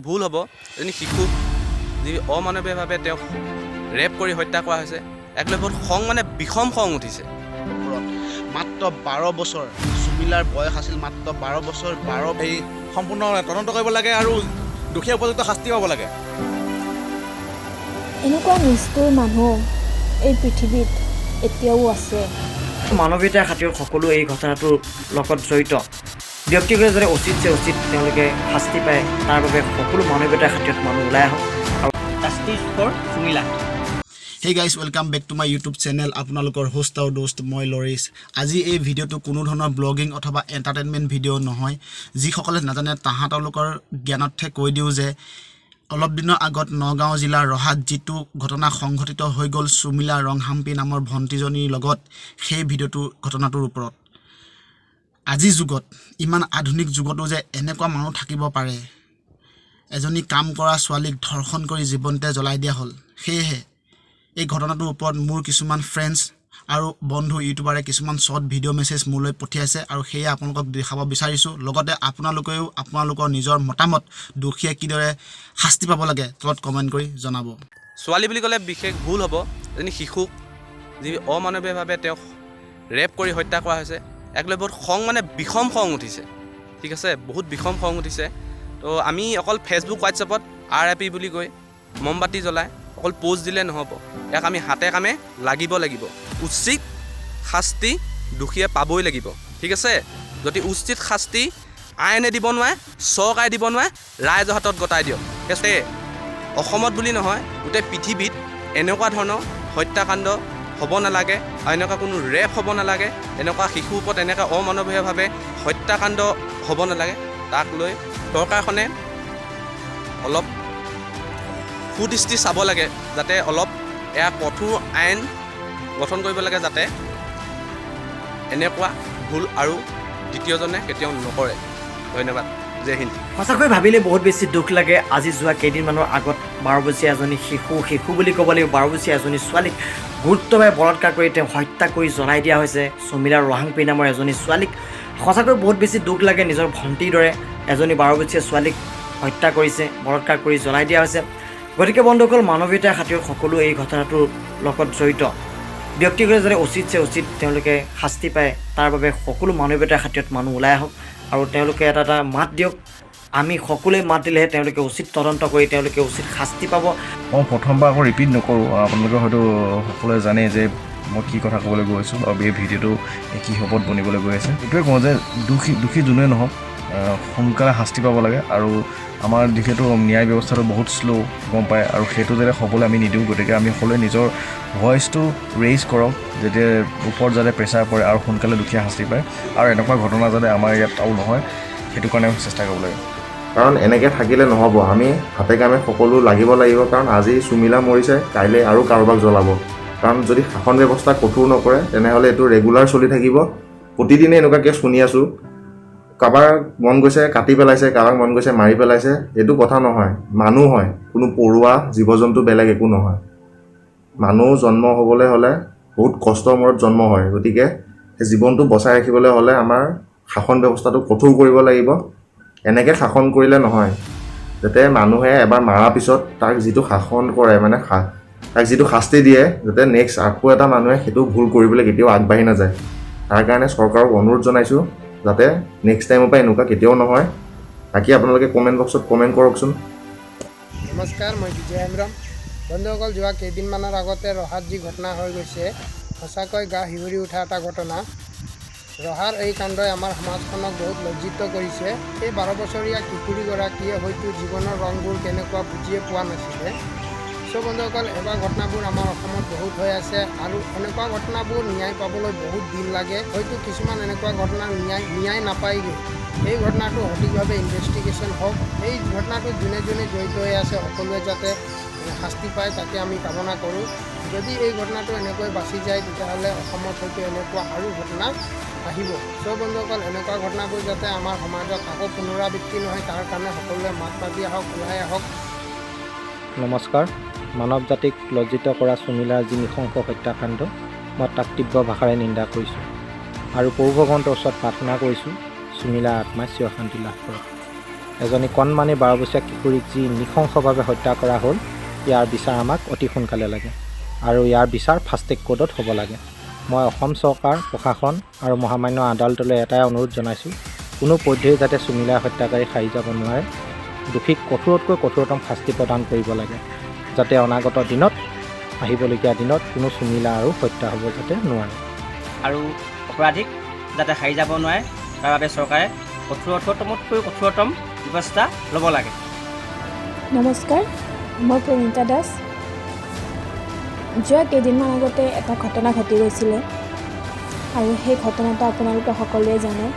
ভুল হ'ব এজনী শিশুক যি অমানৱীয়ভাৱে তেওঁক ৰেপ কৰি হত্যা কৰা হৈছে। এক লৈ বহুত খং বিষম খং উঠিছে। মাত্ৰ 12 বছৰ সুমিলাৰ বয়স আছিল মাত্ৰ 12 বছৰ। এই সম্পূৰ্ণ তদন্ত কৰিব লাগে আৰু দুখীয়া উপযুক্ত শাস্তি পাব লাগে। এনেকুৱা নিষ্ঠুৰ মানুহ এই পৃথিৱীত এতিয়াও আছে। মানৱীয়তাৰ খাতিৰত সকলো এই ঘটনাটোৰ লগত জড়িত ব্যক্তিগত যাতে উচিত তেওঁলোকে শাস্তি পায়, তাৰ বাবে সকলো মানৱীয়তাৰ খাতিৰত মানুহ ওলাই আহক আৰু justice for Sumila. Hey guys, welcome back to my YouTube channel. আপোনালোকৰ হোষ্ট আৰু দোষ্ট মই লৰিছ। আজি এই ভিডিঅ'টো কোনো ধৰণৰ ব্লগিং অথবা এণ্টাৰটেইনমেণ্ট ভিডিঅ' নহয়। যিসকলে নাজানে তেওঁলোকৰ জ্ঞানতহে কৈ দিওঁ যে অলপ দিনৰ আগত নগাঁও জিলাৰ ৰহাত যিটো ঘটনা সংঘটিত হৈ গ'ল সুমিলা ৰংহাম্পি নামৰ ভণ্টিজনীৰ লগত, সেই ঘটনাটোৰ ওপৰত। আজিৰ যুগত, ইমান আধুনিক যুগতো যে এনেকুৱা মানুহ থাকিব পাৰে। এজনী কাম কৰা ছোৱালীক ধৰ্ষণ কৰি জীৱনতে জ্বলাই দিয়া হ'ল। সেয়েহে এই ঘটনাটোৰ ওপৰত মোৰ কিছুমান ফ্ৰেণ্ডছ আৰু বন্ধু ইউটিউবাৰে কিছুমান শ্বৰ্ট ভিডিঅ' মেছেজ মোলৈ পঠিয়াইছে আৰু সেয়ে আপোনালোকক দেখাব বিচাৰিছোঁ। লগতে আপোনালোকেও আপোনালোকৰ নিজৰ মতামত দোষীয়ে কিদৰে শাস্তি পাব লাগে তলত কমেণ্ট কৰি জনাব। ছোৱালী বুলি ক'লে বিশেষ ভুল হ'ব এজনী শিশুক যি অমানৱীয়ভাৱে তেওঁক ৰেপ কৰি হত্যা কৰা হৈছে। এক লৈ বহুত খং বিষম খং উঠিছে। ঠিক আছে, বহুত বিষম খং উঠিছে। তো আমি অকল ফেচবুক হোৱাটছএপত RIP বুলি কৈ মমবাতি জ্বলাই অকল পোষ্ট দিলে নহ'ব। ইয়াক আমি হাতে কামে লাগিব। উচিত শাস্তি দোষীয়ে পাবই লাগিব। ঠিক আছে, যদি উচিত শাস্তি আইনে দিব নোৱাৰে, চৰকাৰে দিব নোৱাৰে, ৰাইজৰ হাতত গতাই দিয়ক। ঠিক আছে, অসমত বুলি নহয় গোটেই পৃথিৱীত এনেকুৱা ধৰণৰ হত্যাকাণ্ড হ'ব নালাগে আৰু এনেকুৱা কোনো ৰেপ হ'ব নালাগে, এনেকুৱা শিশুৰ ওপৰত এনেকৈ অমানৱীয়ভাৱে হত্যাকাণ্ড হ'ব নালাগে। তাক লৈ চৰকাৰখনে অলপ সুদৃষ্টি চাব লাগে, যাতে অলপ এয়া কঠোৰ আইন গঠন কৰিব লাগে, যাতে এনেকুৱা ভুল আৰু দ্বিতীয়জনে কেতিয়াও নকৰে। ধন্যবাদ, জয় হিন্দ। সঁচাকৈ ভাবিলে বহুত বেছি দুখ লাগে। আজি যোৱা কেইদিনমানৰ আগত 12 বছৰীয়া এজনী শিশু বুলি ক'ব লাগিব, 12 বছৰীয়া এজনী ছোৱালীক গুৰুত্বভাৱে বলৎকাৰ কৰি তেওঁ হত্যা কৰি জ্বলাই দিয়া হৈছে। সুমিলা ৰংহাম্পি নামৰ এজনী ছোৱালীক সঁচাকৈ বহুত বেছি দুখ লাগে। নিজৰ ভণ্টিৰ দৰে এজনী 12 বছৰীয়া ছোৱালীক হত্যা কৰিছে, বলৎকাৰ কৰি জ্বলাই দিয়া হৈছে। গতিকে বন্ধুসকল, মানৱীয়তাৰ খাতিৰত সকলো এই ঘটনাটোৰ লগত জড়িত ব্যক্তিগত যাতে উচিত তেওঁলোকে শাস্তি পায়, তাৰ বাবে সকলো মানৱীয়তাৰ খাতিৰত মানুহ ওলাই আহক আৰু তেওঁলোকে এটা মাত দিয়ক। আমি সকলোৱে মাত দিলেহে তেওঁলোকে উচিত তদন্ত কৰি তেওঁলোকে উচিত শাস্তি পাব। মই প্ৰথমবাৰ আকৌ ৰিপিট নকৰোঁ। আপোনালোকে হয়তো সকলোৱে জানে যে মই কি কথা ক'বলৈ গৈ আছোঁ আৰু এই ভিডিঅ'টো কি ওপৰত বনিবলৈ গৈ আছে। এইটোৱে কওঁ যে দোষী যোনে নহওক সোনকালে শাস্তি পাব লাগে। আৰু আমাৰ যিহেতু ন্যায় ব্যৱস্থাটো বহুত শ্ল' গম পায়, আৰু সেইটো যাতে হ'বলৈ আমি নিদিওঁ। গতিকে আমি সকলোৱে নিজৰ ভইচটো ৰেইজ কৰক, যাতে ওপৰত যাতে প্ৰেছাৰ পৰে আৰু সোনকালে দুখীয়া শাস্তি পায়, আৰু এনেকুৱা ঘটনা যাতে আমাৰ ইয়াত আৰু নহয়, সেইটো কাৰণে আমি চেষ্টা কৰিব লাগে। কাৰণ এনেকৈ থাকিলে নহ'ব। আমি হাতে কামে সকলো লাগিব। কাৰণ আজি সুমিলা মৰিছে, কাইলৈ আৰু কাৰোবাক জ্বলাব। কাৰণ যদি শাসন ব্যৱস্থা কঠোৰ নকৰে তেনেহ'লে এইটো ৰেগুলাৰ চলি থাকিব। প্ৰতিদিনে এনেকুৱা কেছ শুনি আছোঁ। কাৰোবাৰ মন গৈছে কাটি পেলাইছে, কাৰোবাক মন গৈছে মাৰি পেলাইছে। এইটো কথা নহয়। মানুহ হয়, কোনো পৰুৱা জীৱ জন্তু বেলেগ একো নহয়। মানুহ জন্ম হ'বলৈ হ'লে বহুত কষ্টৰ মূৰত জন্ম হয়। গতিকে সেই জীৱনটো বচাই ৰাখিবলৈ হ'লে আমাৰ শাসন ব্যৱস্থাটো কঠোৰ কৰিব লাগিব। এনেকৈ শাসন কৰিলে নহয়, যাতে মানুহে এবাৰ মৰাৰ পিছত তাক যিটো শাসন কৰে, তাক যিটো শাস্তি দিয়ে, যাতে নেক্সট আকৌ এটা মানুহে সেইটো ভুল কৰিবলৈ কেতিয়াও আগবাঢ়ি নাযায়। তাৰ কাৰণে চৰকাৰক অনুৰোধ জনাইছোঁ যাতে নেক্সট টাইমৰ পৰা এনেকুৱা কেতিয়াও নহয়। বাকী আপোনালোকে কমেণ্ট বক্সত কমেণ্ট কৰকচোন। নমস্কাৰ, মই বিজয় হেমব্ৰম। বন্ধুসকল, যোৱা কেইদিনমানৰ আগতে ৰহাত যি ঘটনা হৈ গৈছে, সঁচাকৈ গা শিহৰি উঠা এটা ঘটনা। ৰহাৰ এই কাণ্ডই আমাৰ সমাজখনক বহুত লজ্জিত কৰিছে। এই 12 বছৰীয়া কিশোৰীগৰাকীয়ে হয়তো জীৱনৰ ৰংবোৰ কেনেকুৱা বুজিয়ে পোৱা নাছিলে। বন্ধুসকল, এনেকুৱা ঘটনাবোৰ আমাৰ অসমত বহুত হৈ আছে আৰু এনেকুৱা ঘটনাবোৰ ন্যায় পাবলৈ বহুত দিন লাগে। হয়তো কিছুমান এনেকুৱা ঘটনাৰ ন্যায় নাপায়গৈ। এই ঘটনাটো সঠিকভাৱে ইনভেষ্টিগেশ্যন হওক। এই ঘটনাটোত যোনে জড়িত হৈ আছে সকলোৱে যাতে শাস্তি পায়, তাকে আমি কামনা কৰোঁ। যদি এই ঘটনাটো এনেকৈ বাচি যায়, তেতিয়াহ'লে অসমত হয়তো এনেকুৱা আৰু ঘটনা আহিব। বন্ধুসকল, এনেকুৱা ঘটনাবোৰ যাতে আমাৰ সমাজত আকৌ পুনৰাবৃত্তি নহয়, তাৰ কাৰণে সকলোৱে মাত মাতি আহক, ওলাই আহক। নমস্কাৰ। মানৱ জাতিক লজ্জিত কৰা সুমিলাৰ যি নৃশংস হত্যাকাণ্ড, মই তাক তীব্ৰ ভাষাৰে নিন্দা কৰিছোঁ আৰু প্ৰভু ভগৱন্তৰ ওচৰত প্ৰাৰ্থনা কৰিছোঁ সুমিলাৰ আত্মাই চিৰ শান্তি লাভ কৰক। এজনী কণমানি 12 বছৰীয়া কিশোৰীক যি নৃশংসভাৱে হত্যা কৰা হ'ল, ইয়াৰ বিচাৰ আমাক অতি সোনকালে লাগে আৰু ইয়াৰ বিচাৰ ফাষ্ট ট্ৰেক কোৰ্টত হ'ব লাগে। মই অসম চৰকাৰ, প্ৰশাসন আৰু মহামান্য আদালতলৈ এটাই অনুৰোধ জনাইছোঁ, কোনো পধ্যেই যাতে চুমিলা হত্যাকাৰী সাৰি যাব নোৱাৰে। দোষীক কঠোৰতকৈ কঠোৰতম শাস্তি প্ৰদান কৰিব লাগে, যাতে অনাগত দিনত, আহিবলগীয়া দিনত কোনো চুমিলা আৰু হত্যা হ'ব যাতে নোৱাৰে। আৰু অপৰাধীক যাতে সাৰি যাব নোৱাৰে, তাৰ বাবে চৰকাৰে কঠোৰতমতকৈ কঠোৰতম ব্যৱস্থা ল'ব লাগে। নমস্কাৰ, মই প্ৰণীতা দাস। যোৱা কেইদিনমান আগতে এটা ঘটনা ঘটি গৈছিলে আৰু সেই ঘটনাটো আপোনালোকে সকলোৱে জানে।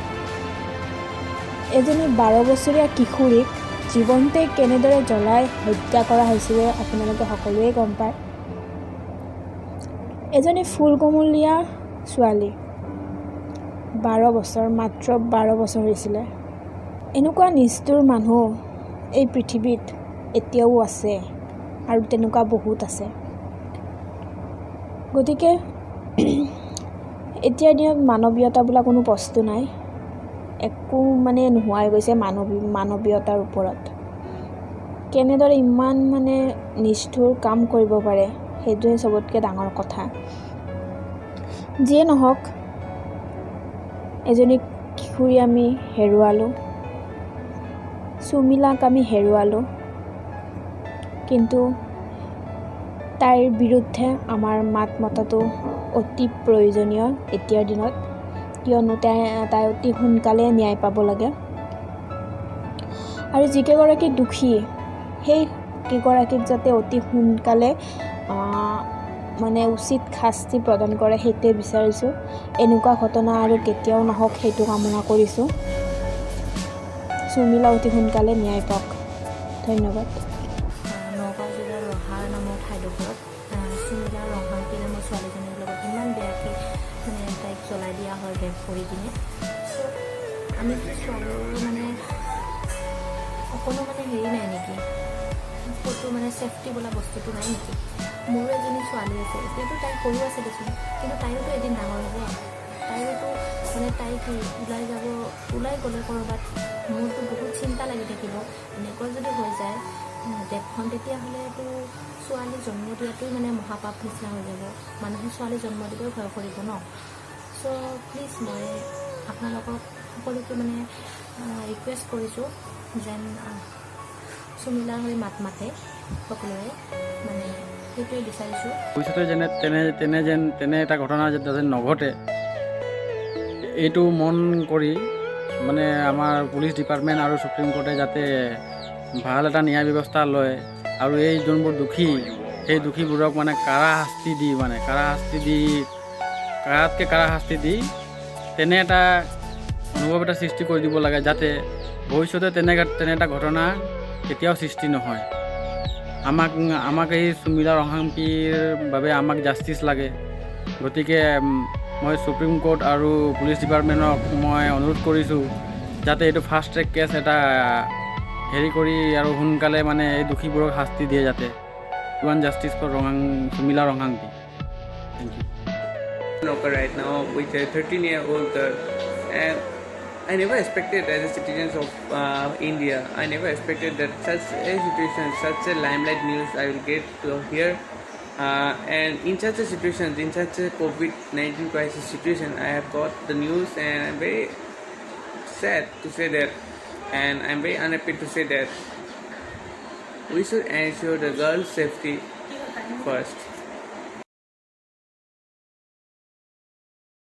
এজনী 12 বছৰীয়া কিশোৰীক জীৱনতে কেনেদৰে জ্বলাই হত্যা কৰা হৈছিলে আপোনালোকে সকলোৱে গম পায়। এজনী ফুলকুমলীয়া ছোৱালী, 12 বছৰ, মাত্ৰ 12 বছৰ হৈছিলে। এনেকুৱা নিষ্ঠুৰ মানুহ এই পৃথিৱীত এতিয়াও আছে আৰু তেনেকুৱা বহুত আছে। গতিকে এতিয়াৰ দিনত মানৱীয়তা বোলা কোনো বস্তু নাই, একো মানে নোহোৱা হৈ গৈছে মানৱীয়তাৰ ওপৰত। কেনেদৰে ইমান মানে নিষ্ঠুৰ কাম কৰিব পাৰে, সেইটোৱে চবতকৈ ডাঙৰ কথা। যিয়ে নহওক, এজনী কিশোৰী আমি হেৰুৱালোঁ, চুমিলাক আমি হেৰুৱালোঁ, কিন্তু তাইৰ বিৰুদ্ধে আমাৰ মাত মতাটো অতি প্ৰয়োজনীয় এতিয়াৰ দিনত, কিয়নো তাই অতি সোনকালে ন্যায় পাব লাগে। আৰু যিকেইগৰাকী দোষী, সেই কেইগৰাকীক যাতে অতি সোনকালে মানে উচিত শাস্তি প্ৰদান কৰে, সেইটোৱে বিচাৰিছোঁ। এনেকুৱা ঘটনা আৰু কেতিয়াও নহওক, সেইটো কামনা কৰিছোঁ। চুমিলা অতি সোনকালে ন্যায় পাওক। ধন্যবাদ। নগাঁও জিলাৰ ৰহাৰ নামৰ ঠাইডোখৰত চুমিলা ৰহাংকী নামৰ ছোৱালীজনীৰ লগত ইমান বেয়াকৈ মানে তাইক জ্বলাই দিয়া হয় ৰেপ কৰি কিনে। আমি ছোৱালীৰ মানে অকণো মানে হেৰি নাই নেকি, ক'তো মানে ছেফটি বোলা বস্তুটো নাই নেকি? মোৰো এজনী ছোৱালী আছে, এতিয়াতো তাই সৰু আছে দেচোন, কিন্তু তাইৰোতো এদিন ডাঙৰ হ'ব। তাইৰোতো মানে তাই কি ওলাই গ'লে ক'ৰবাত মোৰতো বহুত চিন্তা লাগি থাকিব। এনেকুৱা যদি হৈ যায় দেশখন, তেতিয়াহ'লেতো ছোৱালী জন্ম দিয়াটোৱে মানে মহাপাপ নিচিনা হৈ যাব। মানুহে ছোৱালী জন্ম দিবই ভয় কৰিব ন। চ' প্লিজ মই আপোনালোকক সকলোকে মানে ৰিকুৱেষ্ট কৰিছোঁ যেন চুমিলাৰ হৈ মাত মাতে সকলোৱে, মানে সেইটোৱে বিচাৰিছোঁ। ভৱিষ্যতে তেনে এটা ঘটনা যাতে নঘটে, এইটো মন কৰি মানে আমাৰ পুলিচ ডিপাৰ্টমেণ্ট আৰু সুপ্ৰিম কোৰ্টে যাতে ভাল এটা ন্যায় ব্যৱস্থা লয় আৰু এই যোনবোৰ দোষী, সেই দোষীবোৰক মানে কাৰাতকৈ কাৰা শাস্তি দি তেনে এটা অনুভৱ এটা সৃষ্টি কৰি দিব লাগে, যাতে ভৱিষ্যতে তেনে এটা ঘটনা কেতিয়াও সৃষ্টি নহয়। আমাক এই চুমিলা ৰহাংকীৰ বাবে আমাক জাষ্টিচ লাগে। গতিকে মই সুপ্ৰিম কোৰ্ট আৰু পুলিচ ডিপাৰ্টমেণ্টক মই অনুৰোধ কৰিছোঁ যাতে এইটো ফাষ্ট ট্ৰেক কেছ এটা হেৰি কৰি আৰু সোনকালে মানে এই দোষীবোৰক শাস্তি দিয়ে, যাতে ওৱান জাষ্টিচ ফৰ চুমিলা ৰহাংকী। Thank you. Right now with a 13-year-old girl, and I never expected as a citizen of India, I never expected that such a situation, such a limelight news I will get to hear. And in such a situation, in such a COVID-19 crisis situation, I have got the news, and I'm very sad to say that, and I'm very unhappy to say that we should ensure the girl's safety first.